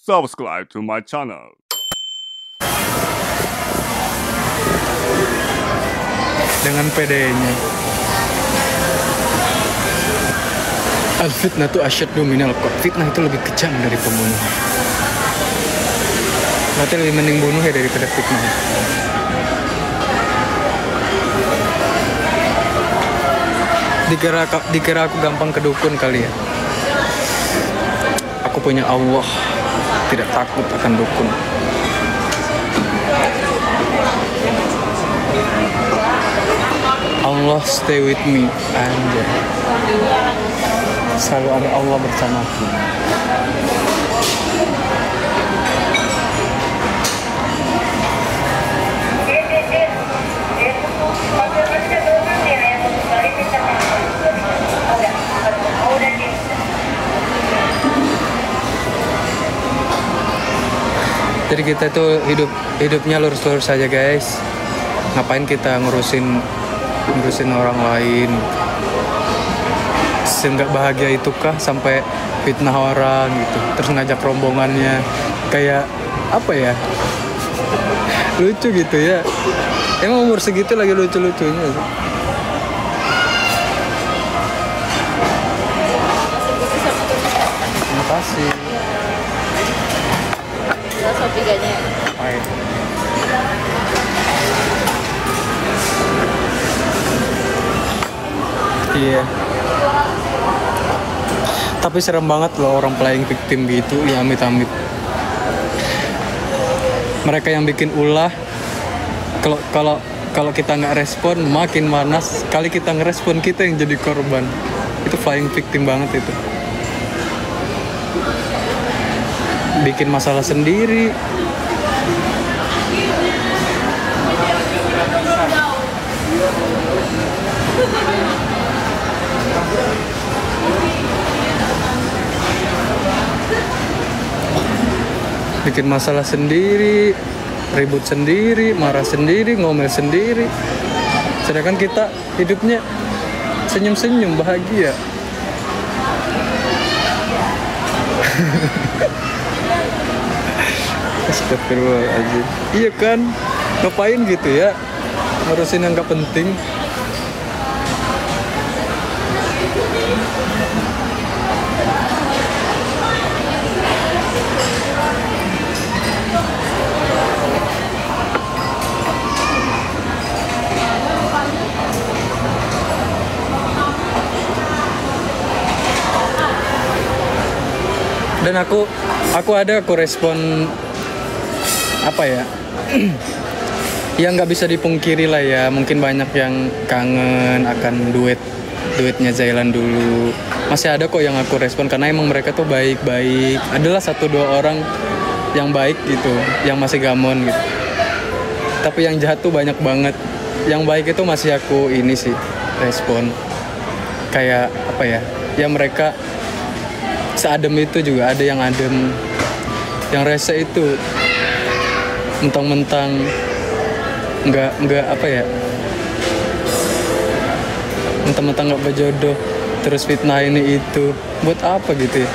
subscribe to my channel. Dengan PD-nya. Al-fitnah itu asyaddu minal qatl. Fitnah itu lebih kejam dari pembunuhan. Berarti lebih mending bunuh ya daripada fitnah. Dikira aku gampang kedukun kali ya. Aku punya Allah, tidak takut akan dukun. Allah stay with me, anjay. Selalu ada Allah bersamaku. Jadi kita tuh hidupnya lurus-lurus saja guys. Ngapain kita ngurusin orang lain? Seenggak bahagia itukah sampai fitnah orang gitu, terus ngajak rombongannya, kayak apa ya, lucu gitu ya. Emang umur segitu lagi lucu-lucunya. Terima kasih. Sopiganya. Baik. Iya. Tapi serem banget loh orang playing victim gitu, ya amit-amit. Mereka yang bikin ulah, kalau kita nggak respon makin panas. Kali kita ngerespon, kita yang jadi korban. Itu playing victim banget itu. Bikin masalah sendiri. Bikin masalah sendiri, ribut sendiri, marah sendiri, ngomel sendiri. Sedangkan kita hidupnya senyum-senyum, bahagia. Astagfirullahaladzim. Iya kan? Ngapain gitu ya? Ngurusin yang gak penting. Dan aku respon apa ya, yang nggak bisa dipungkiri lah ya, mungkin banyak yang kangen akan duetnya Zailan dulu. Masih ada kok yang aku respon karena emang mereka tuh baik-baik. Adalah 1-2 orang yang baik gitu, yang masih gamon gitu. Tapi yang jahat tuh banyak banget. Yang baik itu masih aku ini sih respon. Kayak apa ya? Ya mereka seadem itu juga ada yang adem. Yang rese itu mentang-mentang nggak apa ya, mentang-mentang nggak berjodoh terus fitnah ini itu, buat apa gitu ya.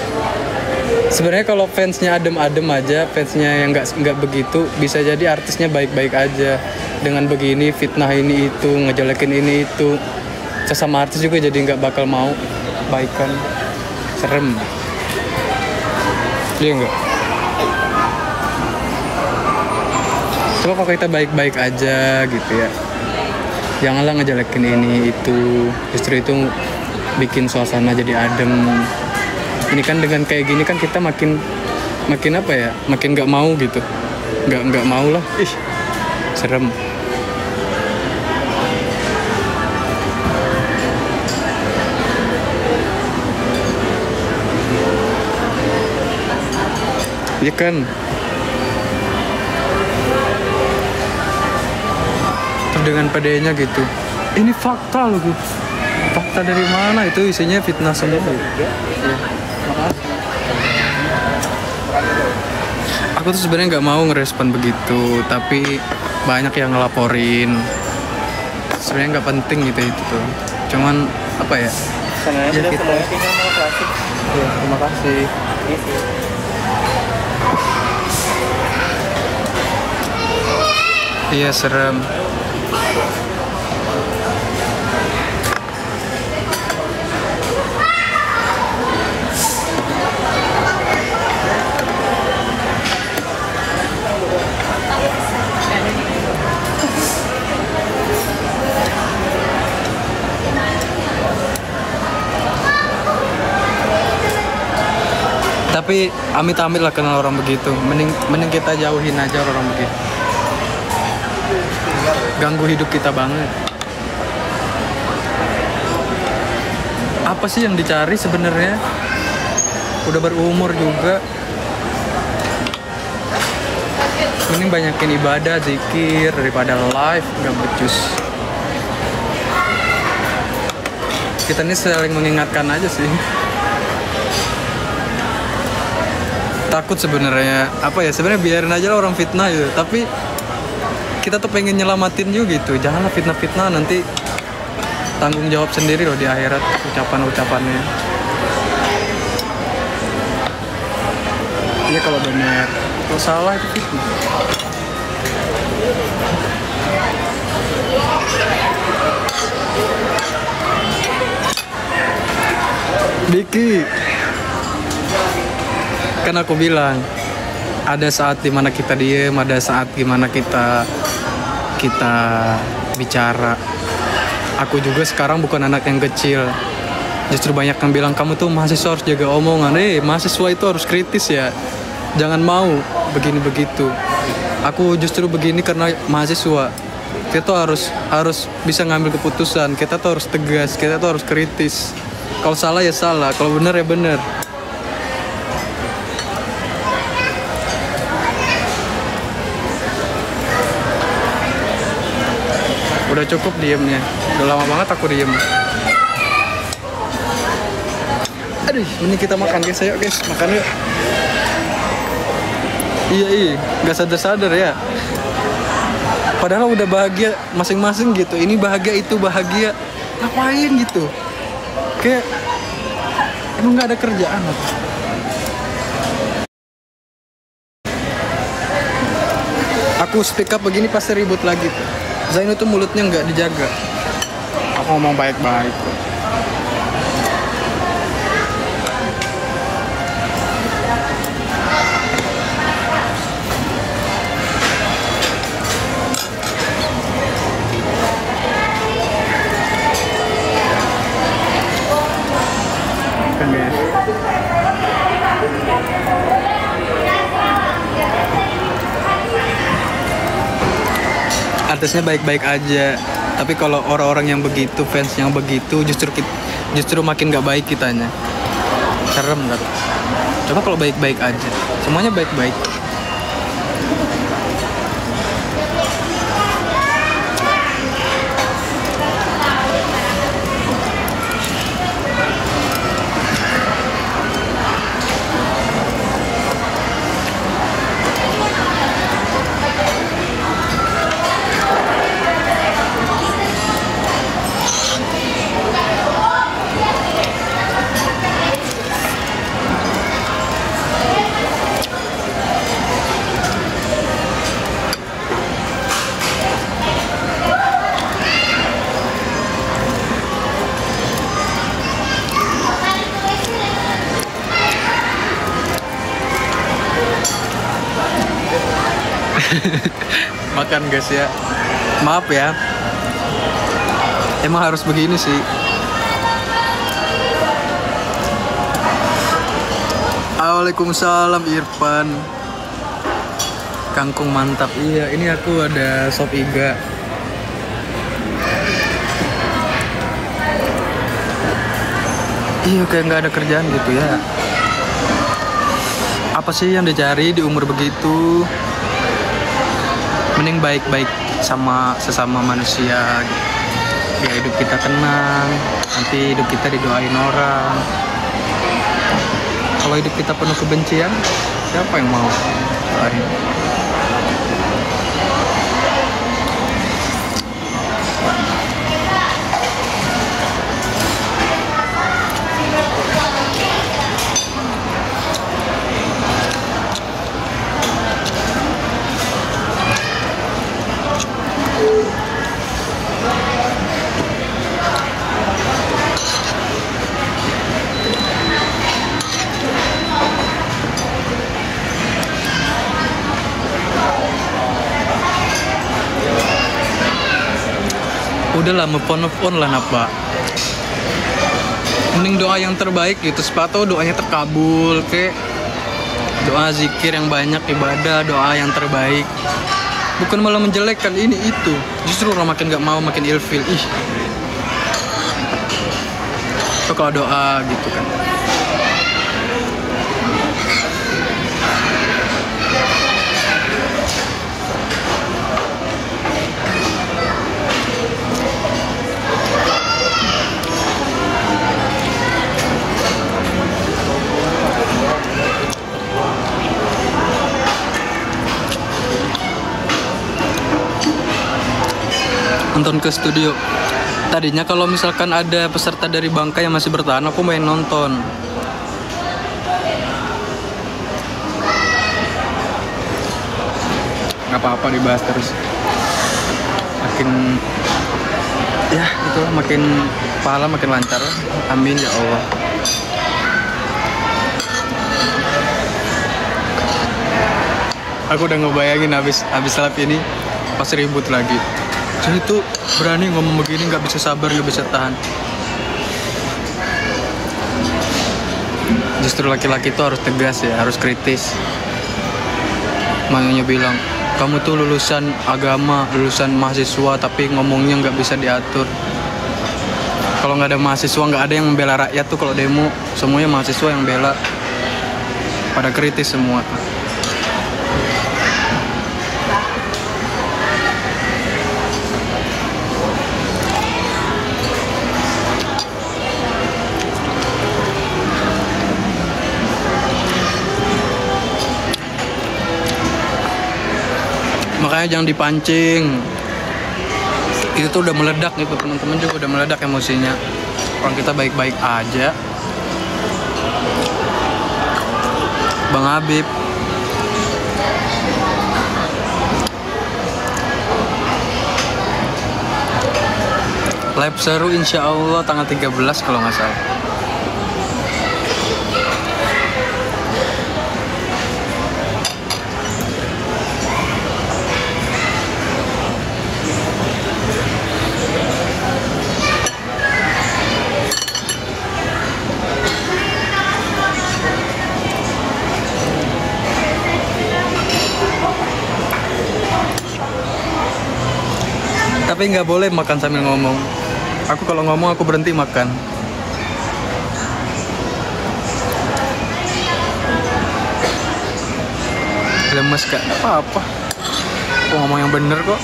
Sebenarnya kalau fansnya adem-adem aja, fansnya yang nggak begitu, bisa jadi artisnya baik-baik aja. Dengan begini fitnah ini itu, ngejelekin ini itu, sesama artis juga jadi nggak bakal mau baikan. Serem. Iya nggak? Coba kalau kita baik-baik aja gitu ya, janganlah ngejelekin ini itu. Justru itu bikin suasana jadi adem. Ini kan dengan kayak gini kan kita makin apa ya, makin nggak mau gitu, nggak mau lah. Ih, serem. Iya kan? Dengan PD-nya gitu. Ini fakta loh, gitu. Fakta dari mana? Itu isinya fitnah semua. Ya, makasih. Aku tuh sebenarnya nggak mau ngerespon begitu, tapi banyak yang ngelaporin. Sebenarnya nggak penting gitu itu tuh. Cuman apa ya? Sebenarnya ya sudah kita. klasik. Ya, terima kasih. Ini sih. Iya serem. Tapi amit-amit lah kenal orang begitu. Mending kita jauhin aja orang begitu. Ganggu hidup kita banget. Apa sih yang dicari sebenarnya? Udah berumur juga. Mending banyakin ibadah, zikir daripada live nggak becus. Kita ini saling mengingatkan aja sih. Takut sebenarnya apa ya, sebenarnya biarin aja lah orang fitnah gitu, tapi kita tuh pengen nyelamatin juga gitu. Janganlah fitnah-fitnah, nanti tanggung jawab sendiri loh di akhirat ucapan-ucapannya. Iya kalau benar, kalau salah itu fitnah. Diki, kan aku bilang ada saat dimana kita diem, ada saat gimana kita bicara. Aku juga sekarang bukan anak yang kecil. Justru banyak yang bilang kamu tuh mahasiswa harus jaga omongan. Mahasiswa itu harus kritis ya. Jangan mau begini begitu. Aku justru begini karena mahasiswa. Kita tuh harus bisa ngambil keputusan. Kita tuh harus tegas. Kita tuh harus kritis. Kalau salah ya salah. Kalau benar ya benar. Udah cukup diemnya. Udah lama banget aku diem. Aduh, ini kita makan guys. Ayo guys, makan yuk. Iya, gak sadar-sadar ya. Padahal udah bahagia masing-masing gitu. Ini bahagia, itu bahagia. Ngapain gitu? Kayak emang gak ada kerjaan apa? Aku speak up begini pasti ribut lagi tuh. Zaino tuh mulutnya nggak dijaga. Aku ngomong baik-baik. Kan guys. Artisnya baik-baik aja, tapi kalau orang-orang yang begitu, fans yang begitu, justru makin gak baik kitanya. Serem gak? Coba kalau baik-baik aja, semuanya baik-baik. Makan guys ya. Maaf ya. Emang harus begini sih. Waalaikumsalam Irfan. Kangkung mantap. Iya, ini aku ada sop iga. Iya, kayak nggak ada kerjaan gitu ya. Apa sih yang dicari di umur begitu? Mending baik-baik sama sesama manusia gitu. Biar hidup kita tenang, nanti hidup kita didoain orang. Kalau hidup kita penuh kebencian, siapa yang mau? udahlah move on lah napa. Mending doa yang terbaik gitu, sepatu doanya terkabul, kayak doa zikir yang banyak, ibadah, doa yang terbaik. Bukan malah menjelekkan ini itu. Justru orang makin gak mau, makin ilfil. Ih. Itu kalau doa gitu kan. Nonton ke studio. Tadinya kalau misalkan ada peserta dari Bangka yang masih bertahan, aku main nonton. Gak apa-apa dibahas terus. Makin ya itulah, makin pahala makin lancar. Amin ya Allah. Aku udah ngebayangin habis live ini pas ribut lagi. Jadi tuh berani ngomong begini, nggak bisa sabar, nggak bisa tahan. Justru laki-laki itu harus tegas ya, harus kritis. Makanya bilang, kamu tuh lulusan agama, lulusan mahasiswa, tapi ngomongnya nggak bisa diatur. Kalau nggak ada mahasiswa, nggak ada yang membela rakyat tuh. Kalau demo, semuanya mahasiswa yang bela. Pada kritis semua. Makanya jangan dipancing. Itu tuh udah meledak gitu, teman-teman juga udah meledak emosinya. Orang kita baik-baik aja. Bang Habib, live seru insya Allah tanggal 13 kalau nggak salah. Tapi nggak boleh makan sambil ngomong. Aku kalau ngomong aku berhenti makan. Lemes kak, apa-apa. Aku ngomong yang bener kok.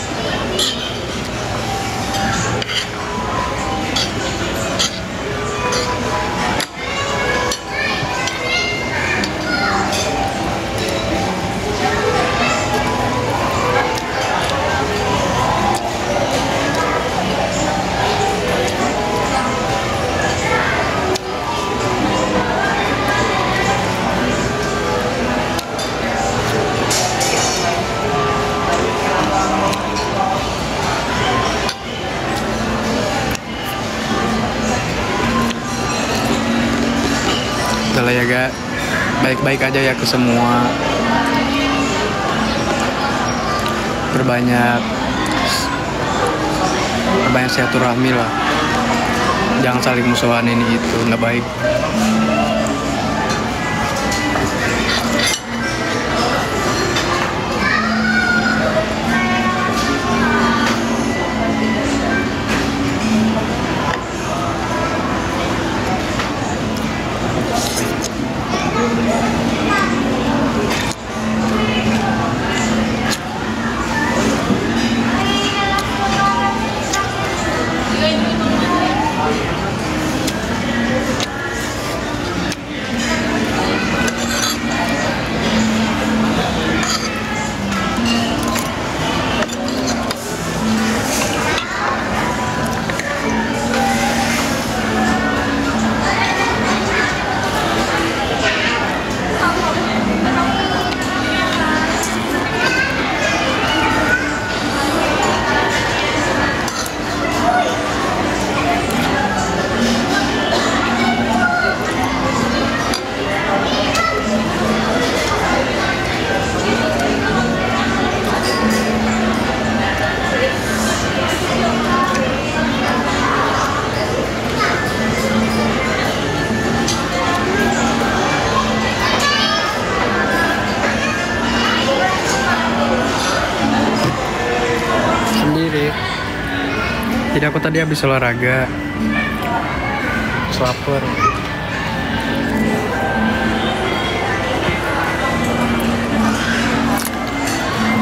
Udah lah ya gak, baik-baik aja ya ke semua. Berbanyak silaturahmi lah. Jangan saling musuhan, ini itu nggak baik. Jadi aku tadi habis olahraga, lapar.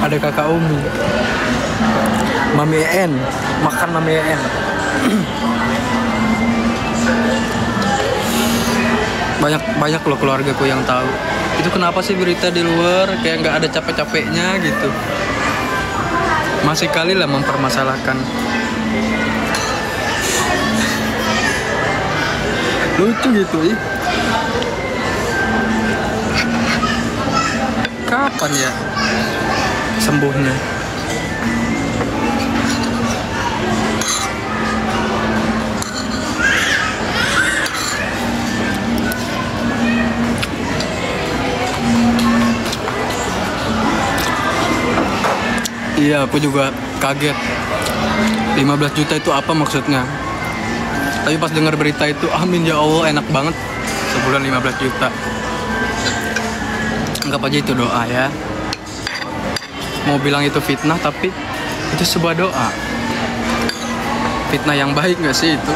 Ada kakak Umi, Mami En, makan Mami En. Banyak loh keluargaku yang tahu. Itu kenapa sih berita di luar kayak nggak ada capek-capeknya gitu. Masih kali lah mempermasalahkan. Lucu gitu ya. Kapan ya sembuhnya? Iya, aku juga kaget. 15 juta itu apa maksudnya? Tapi pas dengar berita itu, amin ya Allah, enak banget. Sebulan 15 juta. Anggap aja itu doa ya. Mau bilang itu fitnah, tapi itu sebuah doa. Fitnah yang baik gak sih itu?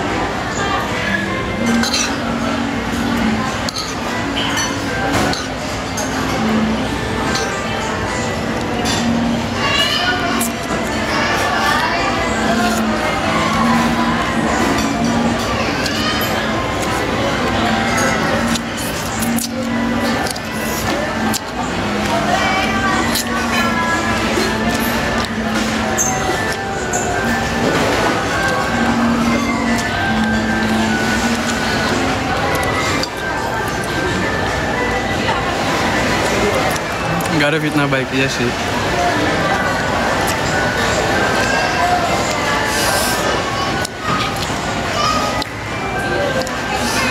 Gak ada fitnah baik ya sih.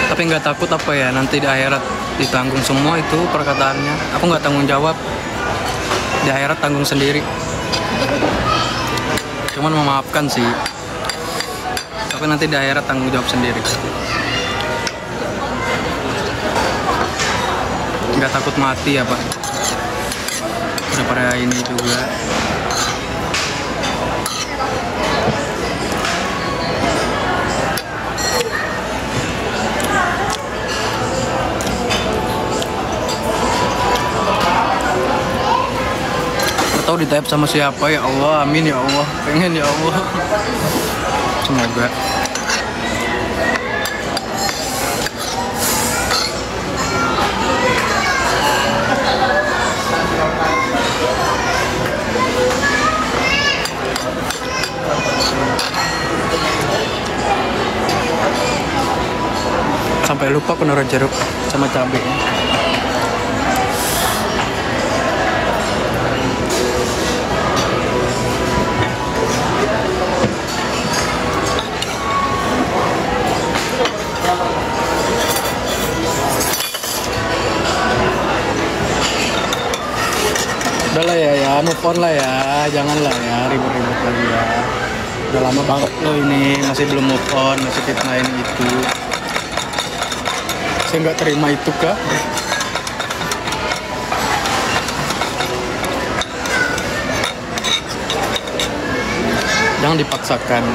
Tapi nggak takut apa ya nanti di akhirat ditanggung semua itu perkataannya. Aku nggak tanggung jawab. Di akhirat tanggung sendiri. Cuman memaafkan sih. Tapi nanti di akhirat tanggung jawab sendiri. Nggak takut mati ya Pak. Pada ini juga atau ditayap sama siapa ya Allah, amin ya Allah, pengen ya Allah, semoga. Sampai lupa aku naruh jeruk sama cabai. Udah lah ya, move on lah ya, janganlah ya ribut-ribut lagi ya. Udah lama banget loh ini, masih belum move on, masih fitnahin itu. Saya nggak terima itu kak. Jangan dipaksakan.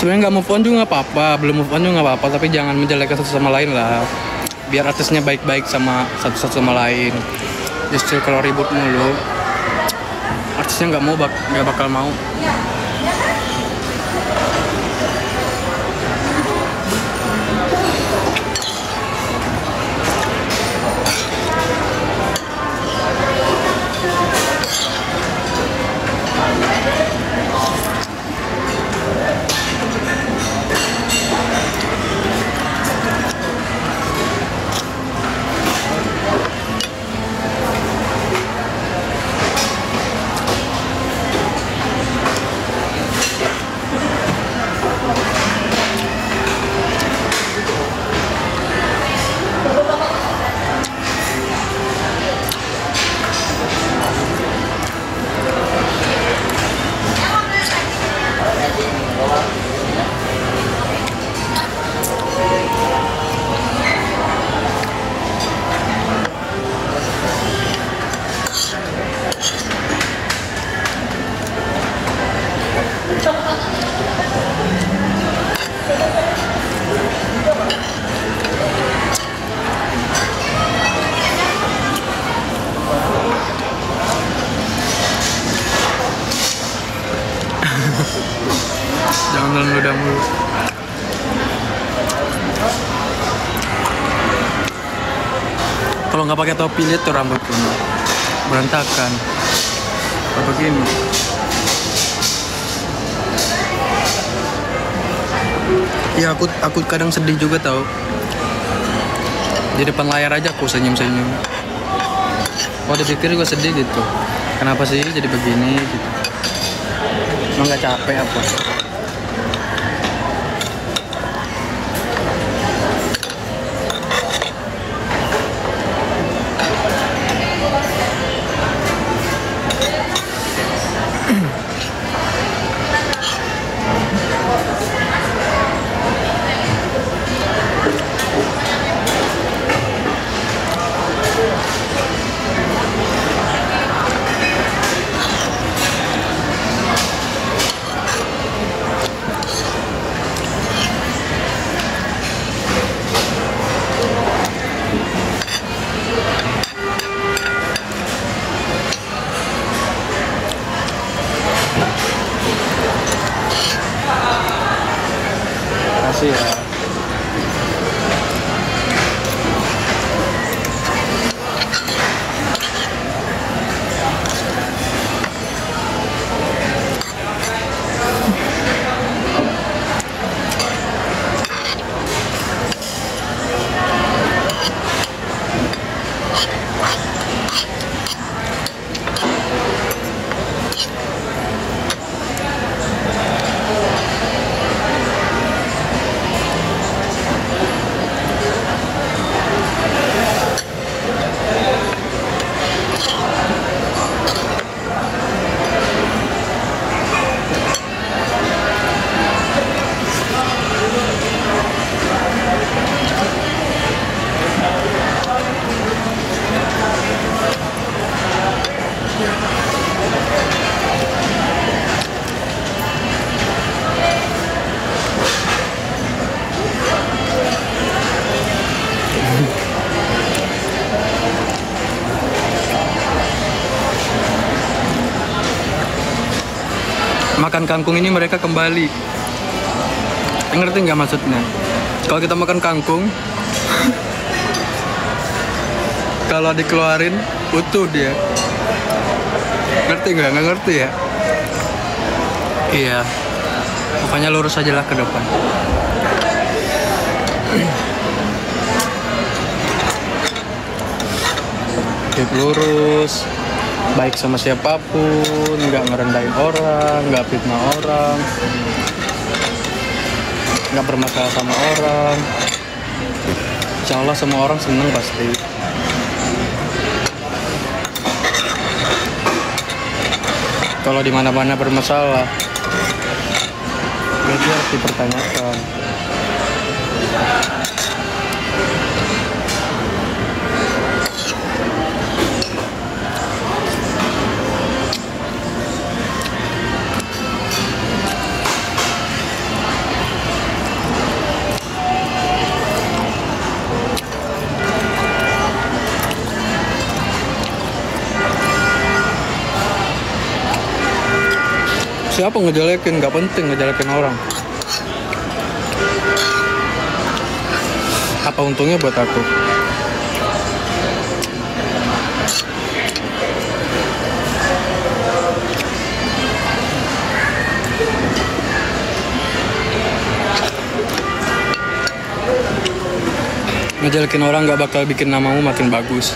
Sebenarnya nggak move on juga nggak apa-apa, belum move on juga nggak apa-apa, tapi jangan menjelekkan satu sama lain lah. Biar artisnya baik-baik sama satu sama lain. Justru kalau ribut mulu, artisnya nggak bakal mau. Jangan ludah mulu. Kalau nggak pakai topi, lihat tuh rambutku berantakan. Kayak begini. Ya aku kadang sedih juga tau. Di depan layar aja aku senyum-senyum. Oh dipikir gue sedih gitu. Kenapa sih jadi begini gitu. Emang nggak capek apa? Makasih ya. Makan kangkung ini mereka kembali. Ngerti nggak maksudnya? Kalau kita makan kangkung, kalau dikeluarin utuh dia. Ngerti nggak? Nggak ngerti ya? Iya. Pokoknya lurus aja lah ke depan. Hidup lurus. Baik sama siapapun, nggak ngerendahin orang, nggak fitnah orang, nggak bermasalah sama orang. Insya Allah semua orang seneng pasti. Kalau di mana-mana bermasalah, berarti harus dipertanyakan. Siapa ngejelekin? Nggak penting ngejelekin orang. Apa untungnya buat aku? Ngejelekin orang nggak bakal bikin namamu makin bagus.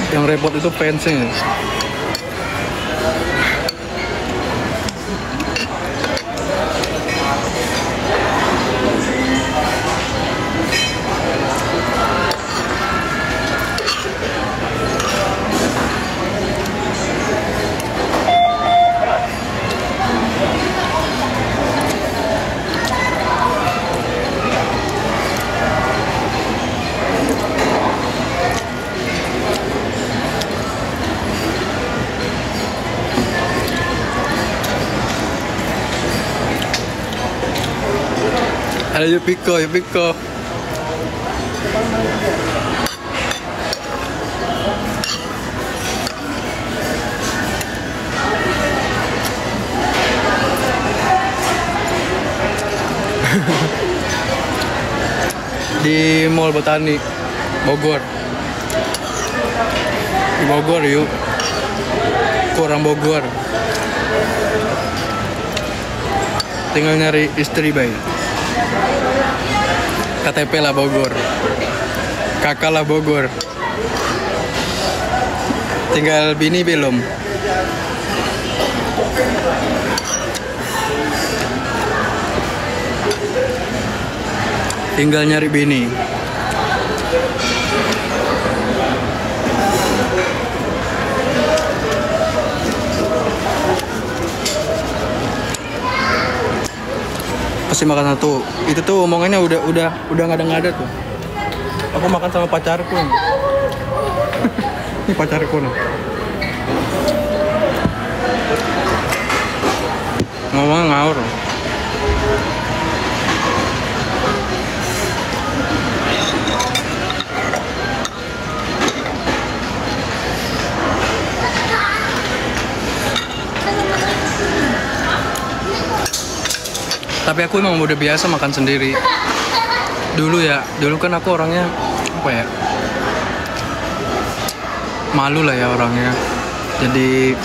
Yang repot itu fansnya. Ayo Piko, yuk Piko. Di Mall Botani, Bogor. Di Bogor yuk. Kurang Bogor. Tinggal nyari istri baik. KTP lah Bogor, kakak lah Bogor, tinggal bini belum. Tinggal nyari bini. Pasti makan satu. Itu tuh omongannya udah nggak ada tuh. Aku makan sama pacarku. Ini pacarku nih. Ngomong ngawur. Tapi aku emang udah biasa makan sendiri. Dulu kan aku orangnya apa ya? Malu lah ya orangnya. Jadi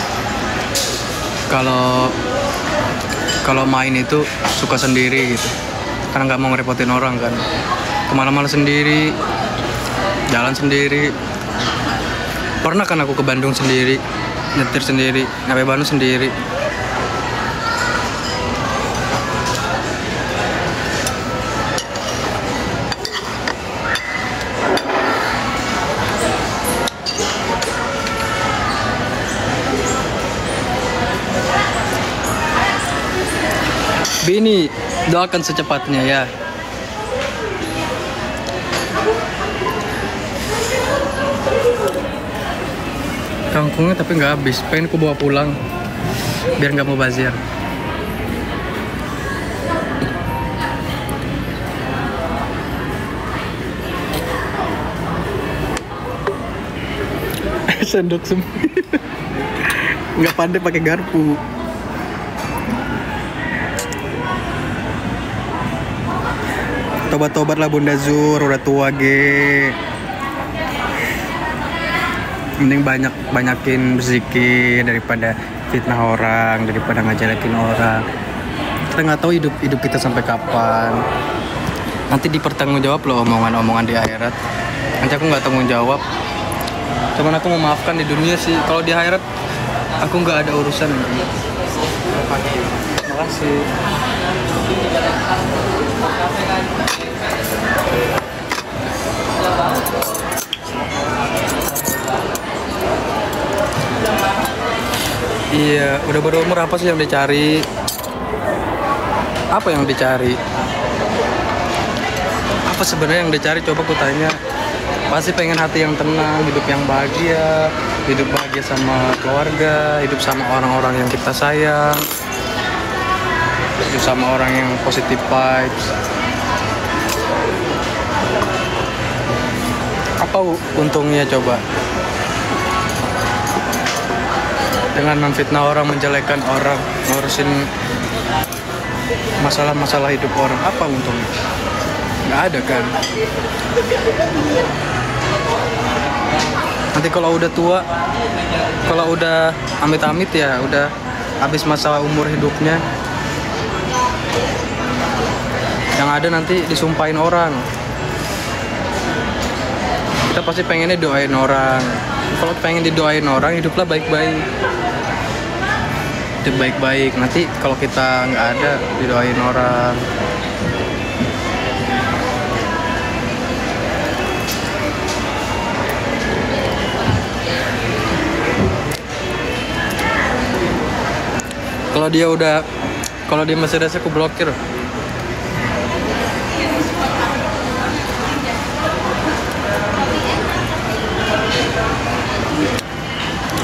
kalau main itu suka sendiri gitu. Karena nggak mau ngerepotin orang kan. Kemana-mana sendiri, jalan sendiri. Pernah kan aku ke Bandung sendiri, nyetir sendiri, nyampe Bandung sendiri. Bini, doakan secepatnya ya. Kangkungnya tapi nggak habis, pengen ku bawa pulang biar nggak mau bazir. Sendok semua. Nggak pandai pakai garpu. Tobat-tobat lah Bunda Zur, udah tua ge. Mending banyakin berzikir daripada fitnah orang, daripada ngajelekin orang. Kita nggak tahu hidup kita sampai kapan. Nanti dipertanggungjawab loh omongan-omongan di akhirat. Nanti aku nggak tanggung jawab. Cuman aku memaafkan di dunia sih. Kalau di akhirat aku nggak ada urusan. Terima kasih. Iya, udah berumur apa sih yang dicari? Apa yang dicari? Apa sebenarnya yang dicari? Coba ku tanya. Pasti pengen hati yang tenang, hidup yang bahagia, hidup bahagia sama keluarga, hidup sama orang-orang yang kita sayang, hidup sama orang yang positive vibes. Apa untungnya coba dengan memfitnah orang, menjelekkan orang, ngurusin masalah-masalah hidup orang? Apa untungnya? Nggak ada kan. Nanti kalau udah tua, kalau udah amit-amit ya udah habis masa umur hidupnya, yang ada nanti disumpahin orang. Kita pasti pengennya doain orang. Kalau pengen didoain orang, hiduplah baik-baik, hidup baik-baik. Nanti kalau kita nggak ada, didoain orang. Kalau dia masih rasa, aku blokir.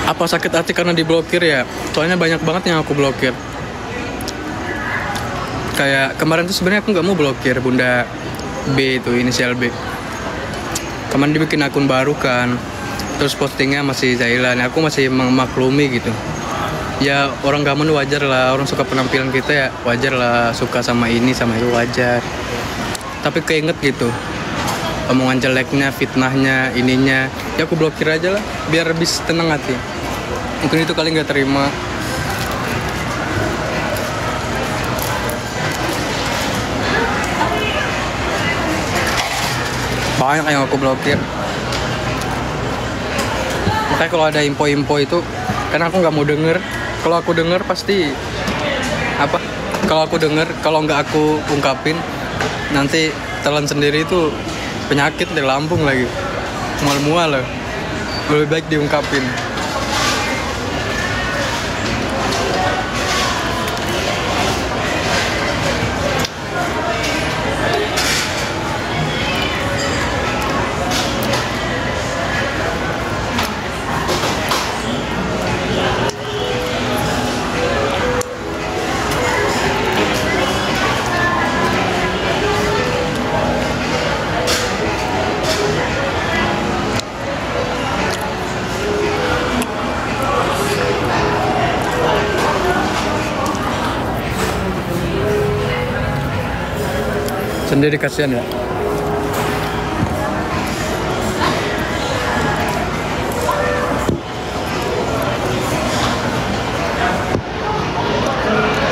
Apa sakit hati karena diblokir ya? Soalnya banyak banget yang aku blokir. Kayak kemarin tuh sebenarnya aku nggak mau blokir Bunda B itu, inisial B. Kemarin dibikin akun baru kan, terus postingnya masih Zailan. Aku masih memaklumi gitu. Ya orang gamen wajar lah, orang suka penampilan kita ya wajar lah, suka sama ini sama itu wajar. Tapi keinget gitu, omongan jeleknya, fitnahnya, ininya, ya aku blokir aja lah, biar lebih tenang hati. Mungkin itu kali nggak terima. Banyak yang aku blokir. Makanya kalau ada info-info itu, karena aku nggak mau denger. Kalau aku denger pasti apa? Kalau aku denger, kalau nggak aku ungkapin, nanti telan sendiri itu penyakit di lambung lagi, mual-mual loh. Lebih baik diungkapin. Sendiri kasihan ya.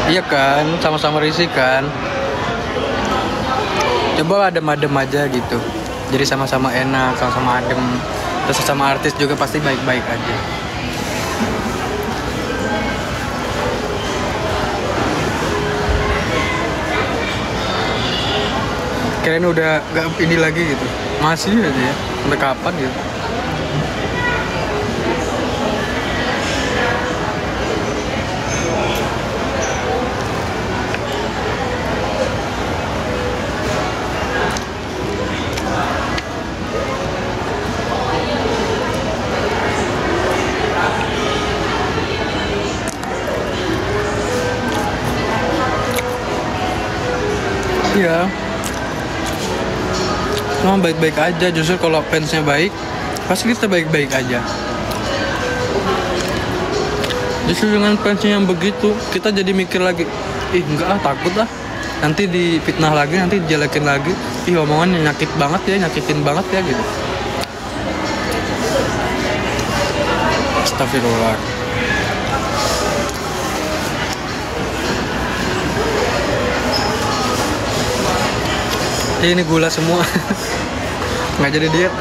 Iya kan, sama-sama risih kan. Coba adem-adem aja gitu. Jadi sama-sama enak, sama-sama adem. Terus sama artis juga pasti baik-baik aja. Kirain udah gak ini lagi gitu, masih aja ya, sampai kapan gitu. Iya, cuma baik-baik aja. Justru kalau fansnya baik, pasti kita baik-baik aja. Justru dengan fansnya yang begitu, kita jadi mikir lagi, ih enggak ah, takut ah, nanti difitnah lagi, nanti dijelekin lagi, ih omongannya nyakit banget ya, nyakitin banget ya gitu. Astagfirullah. Ini gula semua. Nggak jadi diet.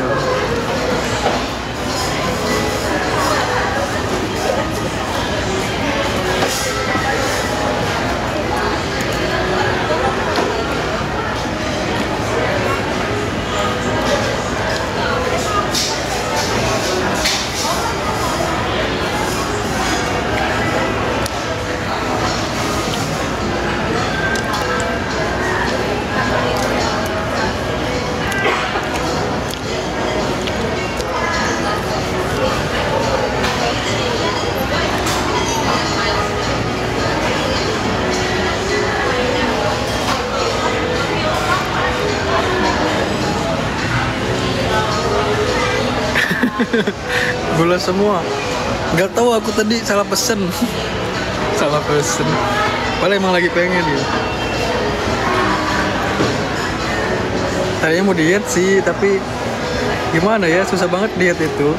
Gula semua. Nggak tahu aku tadi salah pesen. Salah pesen. Padahal emang lagi pengen ya. Tadinya mau diet sih, tapi gimana ya, susah banget diet itu.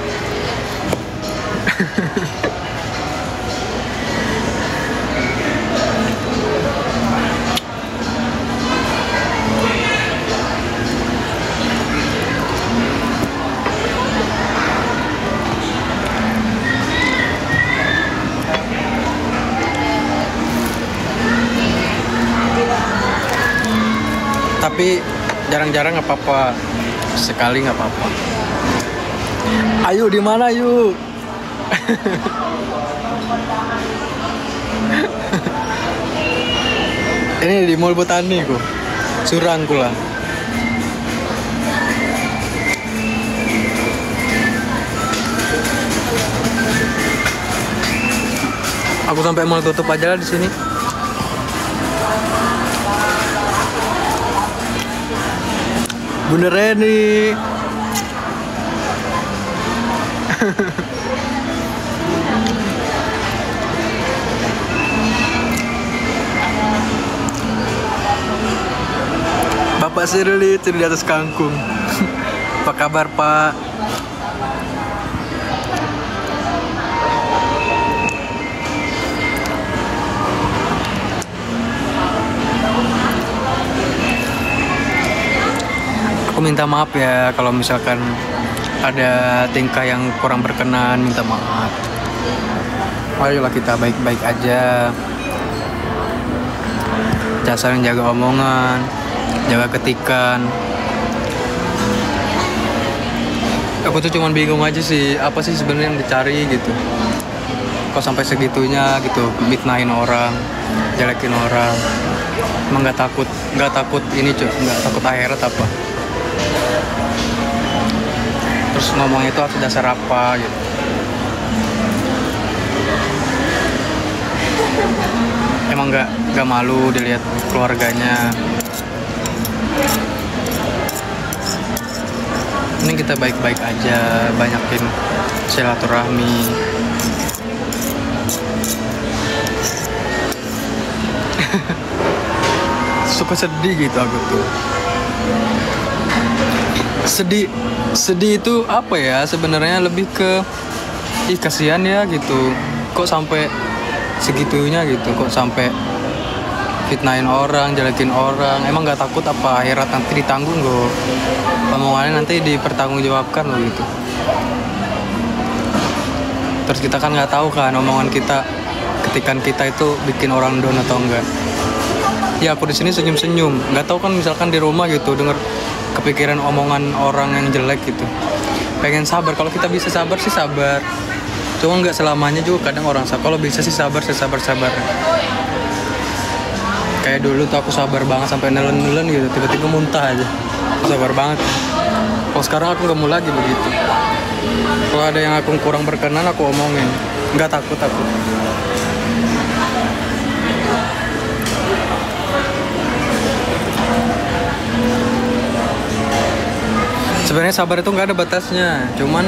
Tapi jarang-jarang nggak apa-apa, sekali nggak apa-apa. Ayo di mana yuk? Ini di Mall Botani kok, Surangku lah. Aku sampai mall tutup aja lah di sini. Beneran nih. Bapak Sirli itu di atas kangkung. Apa kabar, Pak? Aku minta maaf ya kalau misalkan ada tingkah yang kurang berkenan, minta maaf. Ayolah kita baik-baik aja. Jangan saling jaga omongan, jaga ketikan. Aku tuh cuman bingung aja sih, apa sih sebenarnya yang dicari gitu. Kok sampai segitunya gitu, mitnahin orang, jelekin orang. Emang nggak takut ini cuy, nggak takut akhirat apa? Terus ngomongnya itu atas dasar apa gitu. Emang nggak malu dilihat keluarganya. Ini kita baik-baik aja, banyakin silaturahmi. Suka sedih gitu aku tuh. Sedih itu apa ya, sebenarnya lebih ke kasihan ya gitu. Kok sampai segitunya gitu, kok sampai fitnahin orang, jelekin orang. Emang nggak takut apa akhirat nanti ditanggung loh, omongannya nanti dipertanggungjawabkan loh gitu. Terus kita kan nggak tahu kan omongan kita, ketikan kita itu bikin orang down atau enggak. Ya aku di sini senyum-senyum, nggak tahu kan misalkan di rumah gitu denger kepikiran omongan orang yang jelek gitu. Pengen sabar, kalau kita bisa sabar sih sabar. Cuma nggak selamanya juga, kadang orang sabar. Kalau bisa sih sabar, sabar. Kayak dulu tuh aku sabar banget sampai nelen-nelen gitu, tiba-tiba muntah aja. Sabar banget. Kalau sekarang aku nggak mau lagi begitu. Kalau ada yang aku kurang berkenan aku omongin, nggak takut aku. Sebenarnya sabar itu nggak ada batasnya, cuman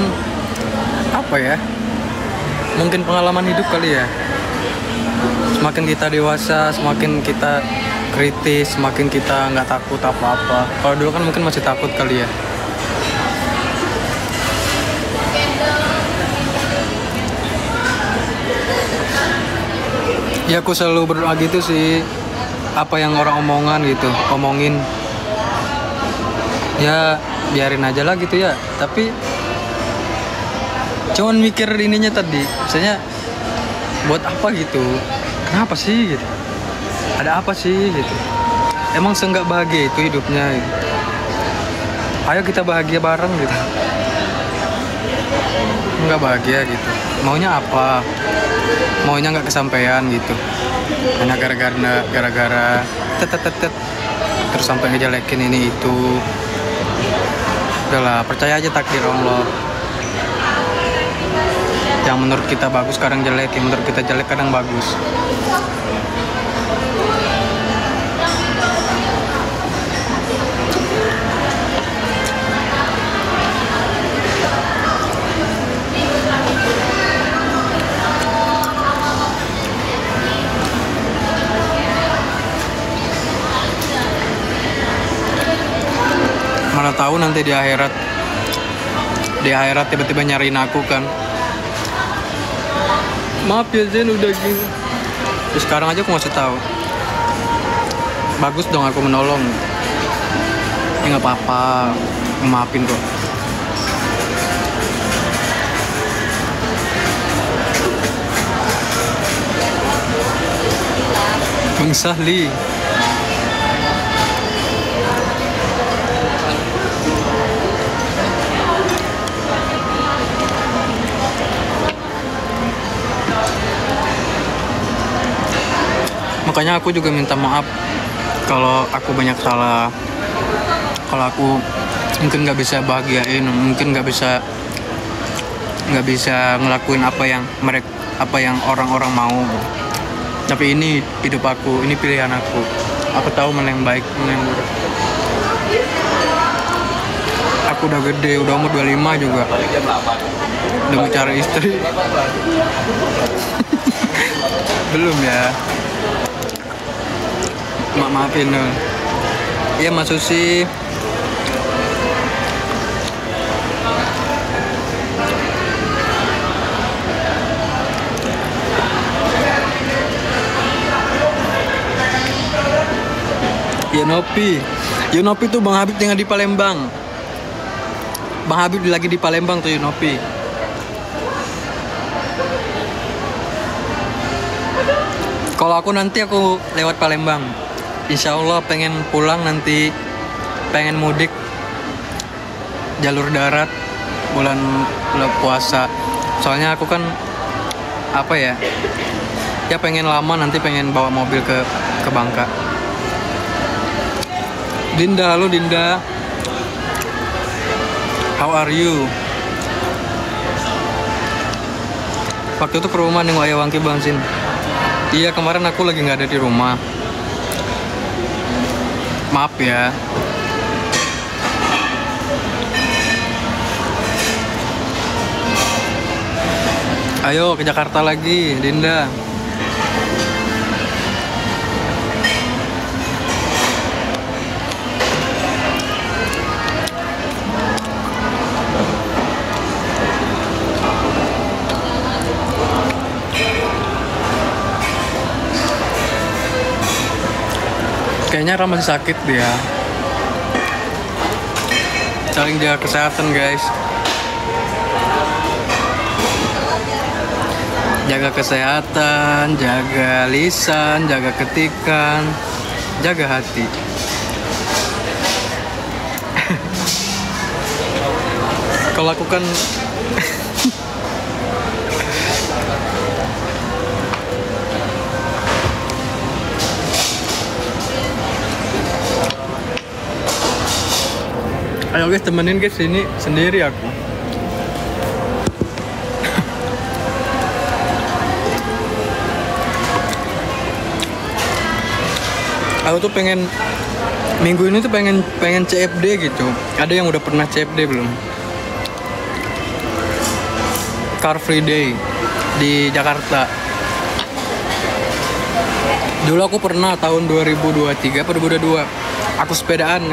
apa ya? Mungkin pengalaman hidup kali ya. Semakin kita dewasa, semakin kita kritis, semakin kita nggak takut apa-apa. Kalau dulu kan mungkin masih takut kali ya. Ya aku selalu berdoa gitu sih. Apa yang orang omongin. Ya biarin aja lah gitu ya. Tapi cuman mikir ininya tadi, misalnya buat apa gitu, kenapa sih gitu, ada apa sih gitu, emang seenggak bahagia itu hidupnya gitu. Ayo kita bahagia bareng gitu. Enggak bahagia gitu, maunya apa, maunya nggak kesampaian gitu, hanya gara-gara terus sampai ngejelekin ini itu. Udahlah, percaya aja takdir Allah. Yang menurut kita bagus kadang jelek, yang menurut kita jelek kadang bagus. Mana tahu nanti di akhirat tiba-tiba nyariin aku kan. Maaf ya Zen udah gini. Terus sekarang aja aku ngasih tahu. Bagus dong aku menolong. Ya nggak apa-apa, maafin kok. Bang Sahli. Makanya aku juga minta maaf kalau aku banyak salah, kalau aku mungkin nggak bisa bahagiain, mungkin nggak bisa ngelakuin apa yang orang-orang mau. Tapi ini hidup aku, ini pilihan aku. Aku tahu mana yang baik, mana yang buruk. Aku udah gede, udah umur 25 juga. Udah mau cari istri. Belum ya. Maafin dong. Iya Mas Susi. Yonopi tuh Bang Habib tinggal di Palembang. Bang Habib lagi di Palembang tuh Yonopi. Kalau aku nanti lewat Palembang. Insya Allah pengen pulang nanti, pengen mudik jalur darat bulan puasa. Soalnya aku kan apa ya pengen lama, nanti pengen bawa mobil ke Bangka. Dinda, halo Dinda. How are you? Waktu itu ke rumah nengok ayah Wangki Bangsin. Iya kemarin aku lagi nggak ada di rumah. Maaf ya. Ayo ke Jakarta lagi, Dinda. Kayaknya Ram masih sakit dia. Saling jaga kesehatan guys. Jaga kesehatan, jaga lisan, jaga ketikan, jaga hati. Kalau aku kan ayo guys temenin guys, ini sendiri aku. Aku tuh pengen minggu ini tuh pengen CFD gitu. Ada yang udah pernah CFD belum? Car Free Day di Jakarta. Dulu aku pernah tahun 2023 atau 2022. Aku sepedaan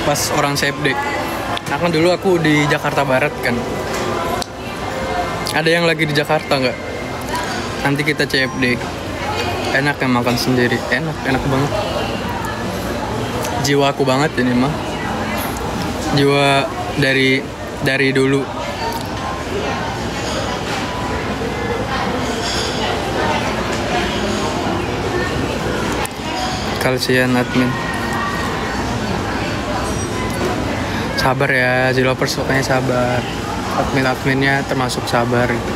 pas orang CFD. Nah kan dulu aku di Jakarta Barat kan. Ada yang lagi di Jakarta nggak? Nanti kita CFD. Enak ya makan sendiri. Enak banget. Jiwa aku banget ini mah. Jiwa dari dulu. Kalsian admin. Sabar ya, Zilovers pokoknya sabar. Adminnya termasuk sabar gitu.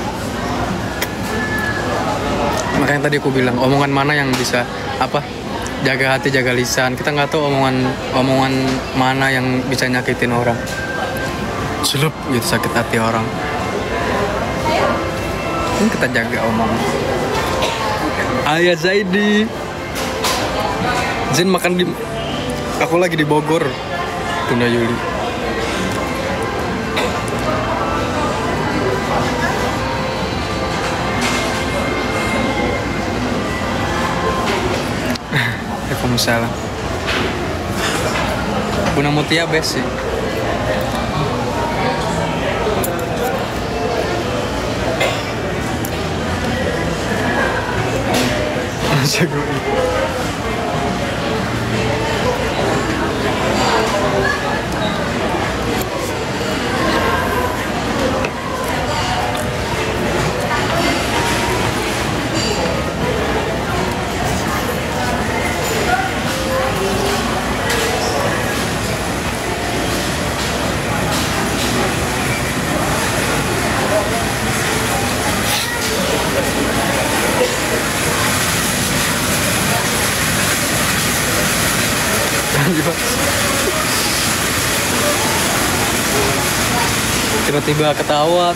Makanya tadi aku bilang, omongan mana yang bisa jaga hati, jaga lisan. Kita nggak tahu omongan mana yang bisa nyakitin orang. Celup gitu, sakit hati orang. Ini kita jaga omongan. Ayah Zaidi. Zin makan aku lagi di Bogor. Bunda Yuli. Waalaikumsalam. Bunda Mutia best sih. manusia goib. Tiba-tiba ketawa,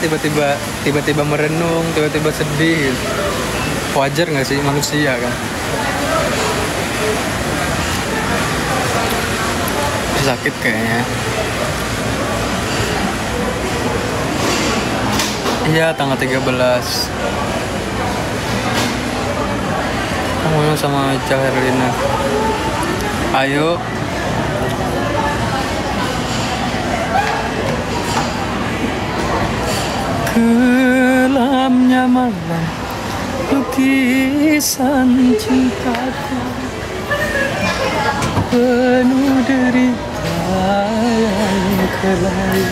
tiba-tiba merenung, tiba-tiba sedih. Wajar nggak sih manusia kan? Sakit kayaknya. Iya, tanggal 13. Ngomong sama Herlina. Ayo. Kelamnya malam, lukisan cintaku penuh derita yang kelai.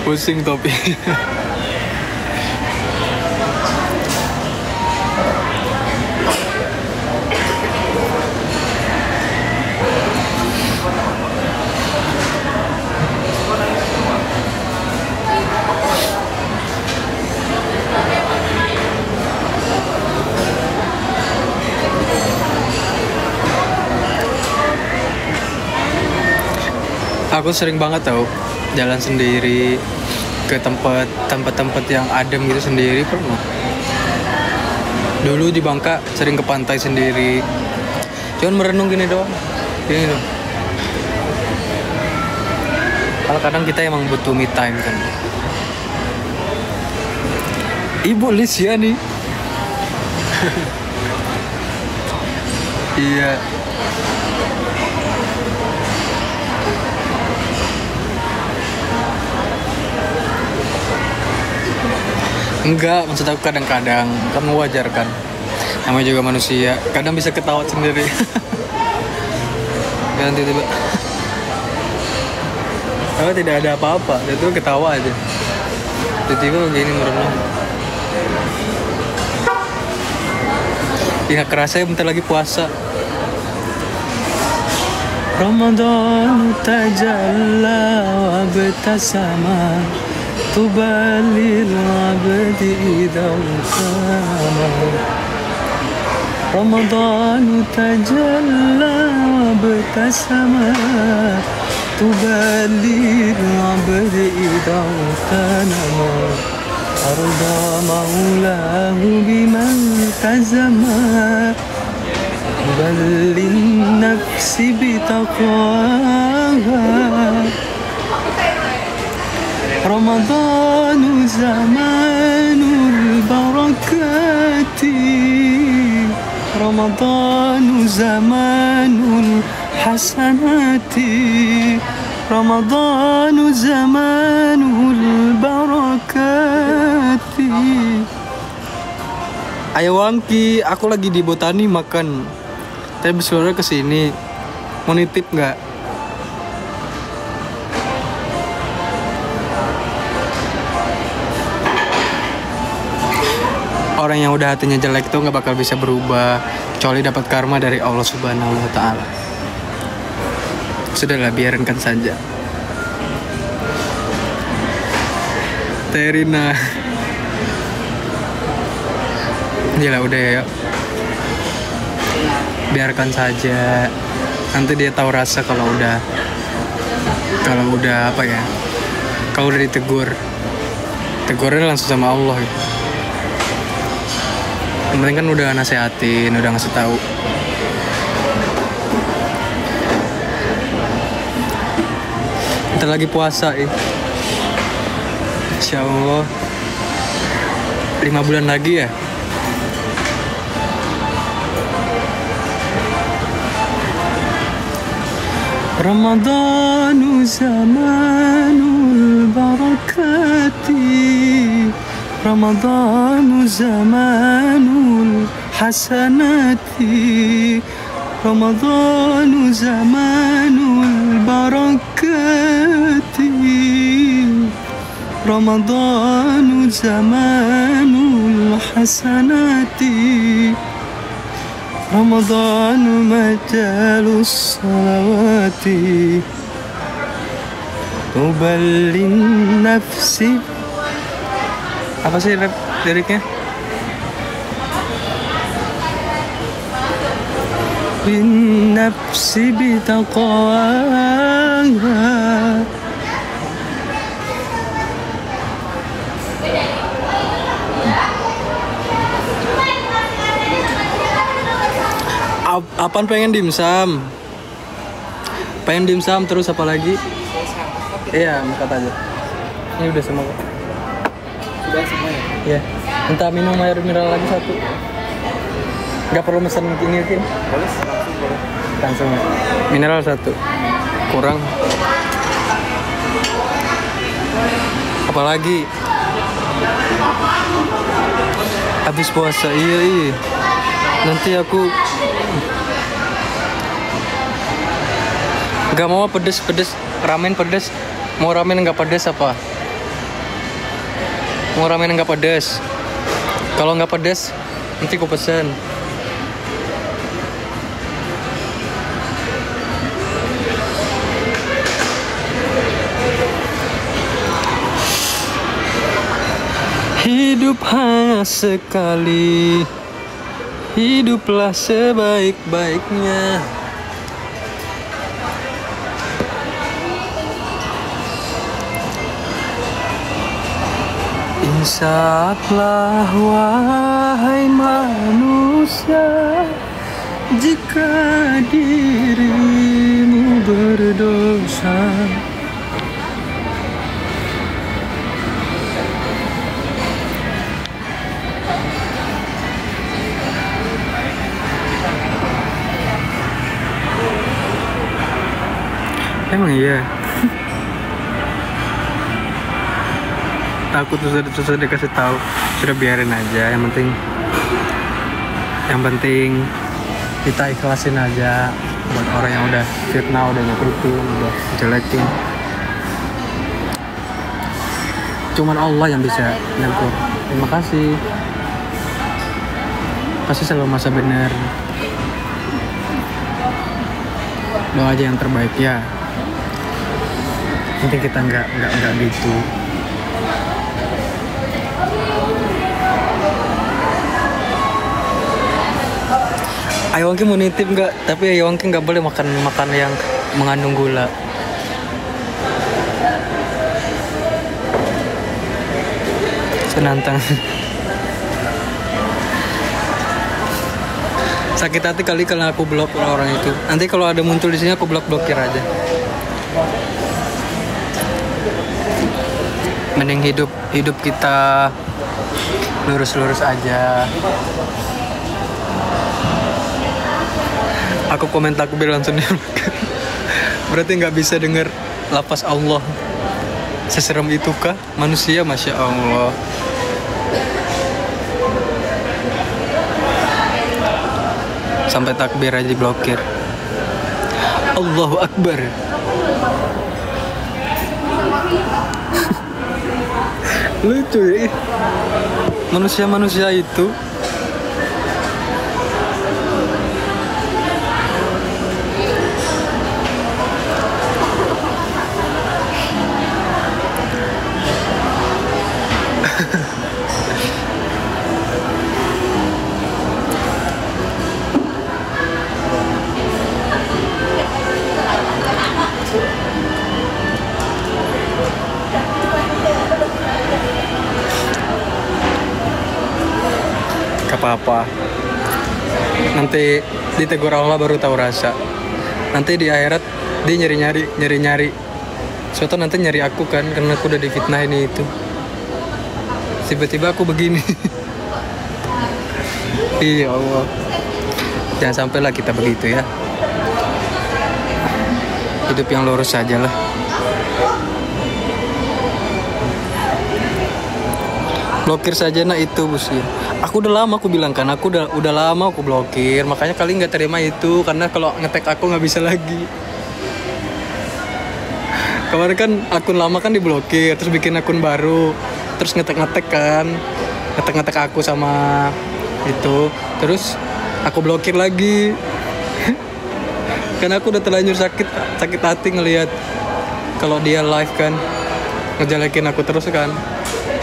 Pusing topi. Aku sering banget tau jalan sendiri ke tempat-tempat yang adem gitu sendiri pernah. Dulu di Bangka sering ke pantai sendiri. Cuman merenung gini doang. Gini doang. Kalau kadang kita emang butuh me time kan. Ibu Lisya nih. Iya. Enggak, maksud aku kadang-kadang kan wajar kan. Namanya juga manusia, kadang bisa ketawa sendiri. Dan tiba-tiba kalau tidak ada apa-apa, itu ketawa aja. Tiba-tiba begini merenung. Ya kerasa ya bentar lagi puasa. Ramadan tajalla wa betasama tubalil abdi idza sama. Ramadan tajalla wa betasama tubalil abdi idza sama. Arda maulahu biman tazama balin nafsi bitaqwaha. Ramadanu zamanul barakati, Ramadanu zamanul hasanati, Ramadanu zamanul barakati. Ayo Wangki, aku lagi di Botani makan. Tapi bersaudara kesini, mau nitip nggak? Orang yang udah hatinya jelek tuh nggak bakal bisa berubah, kecuali dapat karma dari Allah Subhanahu Wa Taala. Sudahlah, biarkan saja. Terina, gila udah ya. Biarkan saja. Nanti dia tahu rasa kalau udah apa ya? Kalau udah ditegur, tegurnya langsung sama Allah gitu. Yang penting kan udah nasehatin, udah ngasih tahu. Ntar lagi puasa Insya Allah 5 bulan lagi ya. Ramadhanu zamanul barakati, Ramadhanu zamanul hasanati, Ramadhanu zamanul barakati, Ramadhanu zamanul hasanati, Ramadhanu majalus salawati, Tuballin nafsi. Apa sih liriknya? Bin nafsi bitaqwaha, apaan pengen dimsum? Pengen dimsum terus apa lagi? Iya, makan aja. Ini udah semua kok. Sudah semua ya? Iya. Minta minum air mineral lagi 1. Gak perlu mesen ini Kim? Boleh, langsung ya. Mineral 1. Kurang. Apalagi? Habis puasa, iya. Nanti aku gak mau pedes, ramen pedes. Mau ramen nggak pedes apa? Mau ramen nggak pedes? Kalau nggak pedes, nanti aku pesen. Hidup hanya sekali, hiduplah sebaik-baiknya. Insaflah wahai manusia, jika dirimu berdosa. Emang iya. Takut terus dikasih tahu, sudah biarin aja. Yang penting kita ikhlasin aja buat orang yang udah fitnah, udah nyakitin, udah jelekin. Cuman Allah yang bisa negur. Terima kasih. Pasti selalu masa benar. Doa aja yang terbaik ya. Mungkin kita nggak gitu. Ayongki mau nitip nggak? Tapi Ayongki nggak boleh makan yang mengandung gula. Senantang. Sakit hati kali kalau aku blok orang itu. Nanti kalau ada muncul di sini aku blokir aja. Mending hidup kita lurus aja. Aku komen takbir langsung berarti nggak bisa dengar lafaz Allah. Seserem itukah manusia? Masya Allah. Sampai takbir aja diblokir. Allahu Akbar. Lucu ya. Manusia itu apa-apa. Nanti ditegur Allah baru tahu rasa. Nanti di akhirat dia nyari-nyari Suatu nanti nyari aku kan, karena aku udah difitnah ini itu. Tiba-tiba aku begini. Iya Allah. Jangan sampailah kita begitu ya. Hidup yang lurus saja lah. Blokir saja nah itu bos ya. Aku udah lama aku bilang kan, aku udah lama aku blokir. Makanya kalian nggak terima itu, karena kalau ngetek aku nggak bisa lagi. Kemarin kan akun lama kan diblokir, terus bikin akun baru, terus ngetek kan, ngetek aku sama itu, terus aku blokir lagi. Karena aku udah terlanjur sakit hati ngelihat kalau dia live kan ngejelekin aku terus kan,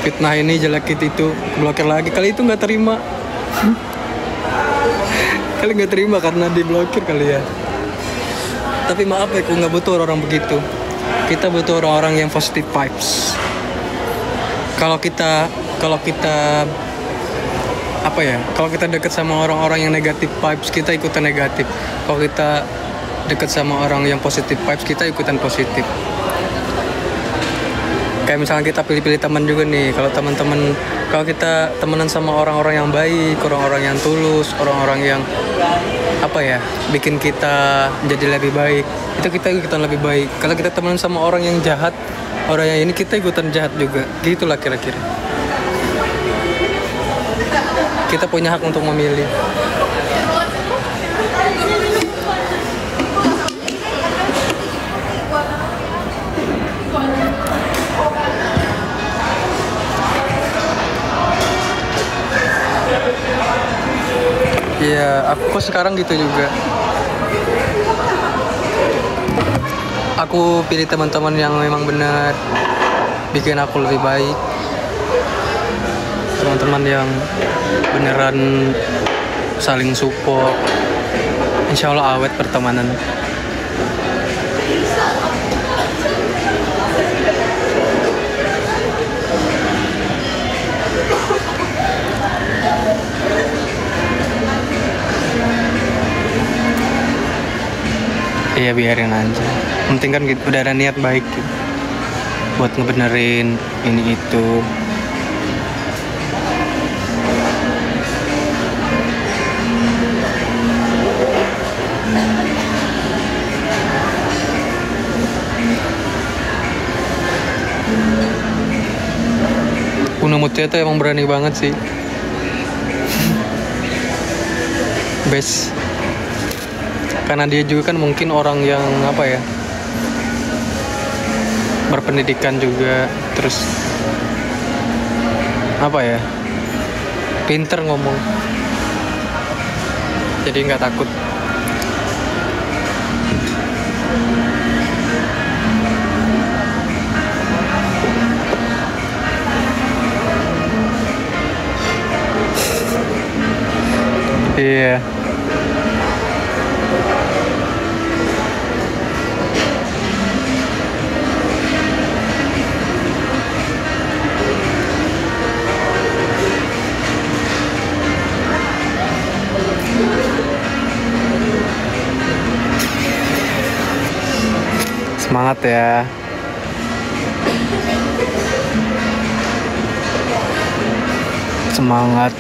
fitnah ini jelekin itu, blokir lagi. Kali itu nggak terima. Kali nggak terima karena diblokir kali ya. Tapi maaf ya, aku nggak butuh orang begitu. Kita butuh orang-orang yang positive vibes. Kalau kita apa ya? Kalau kita deket sama orang-orang yang negatif vibes, kita ikutan negatif. Kalau kita deket sama orang yang positive vibes, kita ikutan positif. Kayak misalnya kita pilih-pilih teman juga nih. Kalau kita temenan sama orang-orang yang baik, orang-orang yang tulus, orang-orang yang apa ya, bikin kita jadi lebih baik, itu kita ikutan lebih baik. Kalau kita temenan sama orang yang jahat, orang yang ini, kita ikutan jahat juga. Gitulah kira-kira. Kita punya hak untuk memilih. Iya, aku sekarang gitu juga. Aku pilih teman-teman yang memang benar bikin aku lebih baik. Teman-teman yang beneran saling support. Insya Allah awet pertemanan. Iya biarin aja. Penting kan gitu, udah ada niat baik gitu, buat ngebenerin ini itu. Puna Mutia tuh emang berani banget sih. Best. Karena dia juga kan mungkin orang yang apa ya, berpendidikan juga, terus apa ya, pinter ngomong, jadi nggak takut. Iya. Semangat ya. Semangat.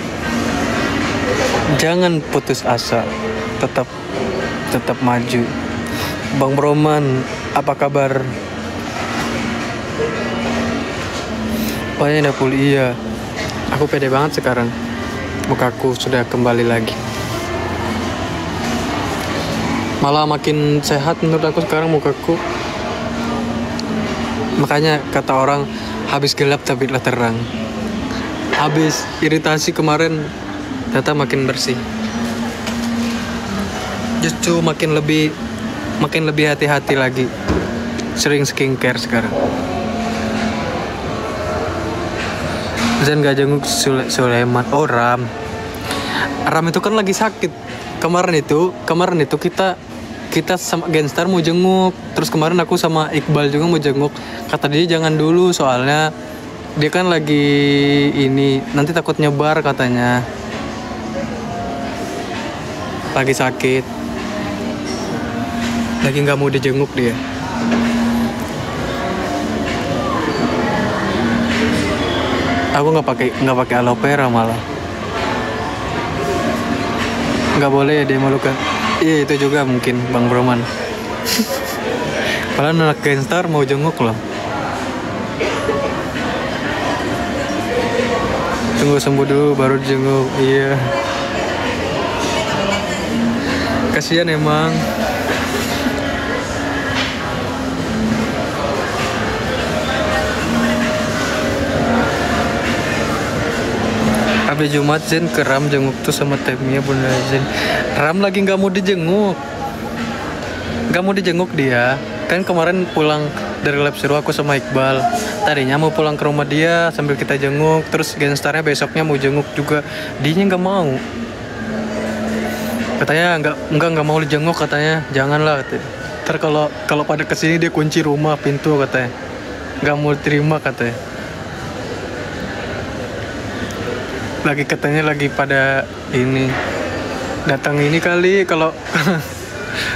Jangan putus asa. Tetap maju. Bang Broman, apa kabar? Pokoknya udah pulih. Iya. Aku pede banget sekarang. Mukaku sudah kembali lagi. Malah makin sehat menurut aku sekarang mukaku. Makanya kata orang, habis gelap terbitlah terang. Habis iritasi kemarin, data makin bersih. Justru makin lebih hati-hati lagi. Sering skincare sekarang. Dan gak jenguk Sulaiman. Oh Ram itu kan lagi sakit. Kemarin itu kita sama Genstar mau jenguk. Terus kemarin aku sama Iqbal juga mau jenguk. Kata dia jangan dulu, soalnya dia kan lagi ini, nanti takut nyebar katanya. Lagi sakit. Lagi gak mau dijenguk dia. Aku nggak pakai aloe vera malah. Nggak boleh ya dia melukan. Iya itu juga mungkin Bang Broman. Padahal anak Genstar mau jenguk loh. Tunggu sembuh dulu baru jenguk. Iya. Kasihan emang. Habis Jumat Zen ke Ram jenguk tuh sama Temia Bunda Zen. Ram lagi nggak mau dijenguk. Nggak mau dijenguk dia. Kan kemarin pulang dari lab seru aku sama Iqbal. Tadinya mau pulang ke rumah dia sambil kita jenguk. Terus Genstarnya besoknya mau jenguk juga. Dianya nggak mau. Katanya nggak mau dijenguk katanya. Janganlah katanya. Ntar kalau pada kesini dia kunci rumah pintu katanya. Nggak mau terima katanya. Katanya lagi pada ini datang ini kali kalau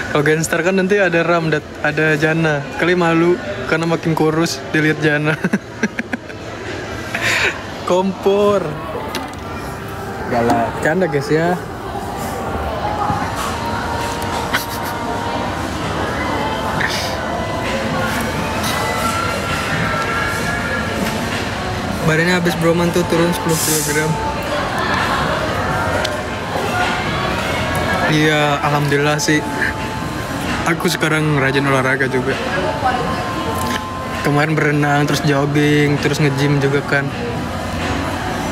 kalau Genstar kan nanti ada Ram ada Jana kali malu karena makin kurus dilihat Jana. Kompor galak canda guys ya. Badannya habis Broman tuh turun 10 kg. Iya, alhamdulillah sih. Aku sekarang rajin olahraga juga. Kemarin berenang, terus jogging, terus nge-gym juga kan.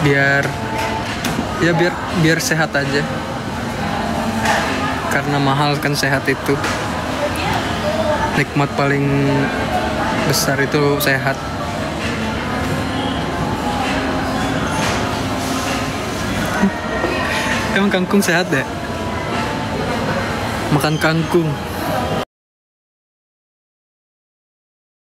Biar sehat aja. Karena mahal kan sehat itu. Nikmat paling besar itu sehat. Emang kangkung sehat ya? Makan kangkung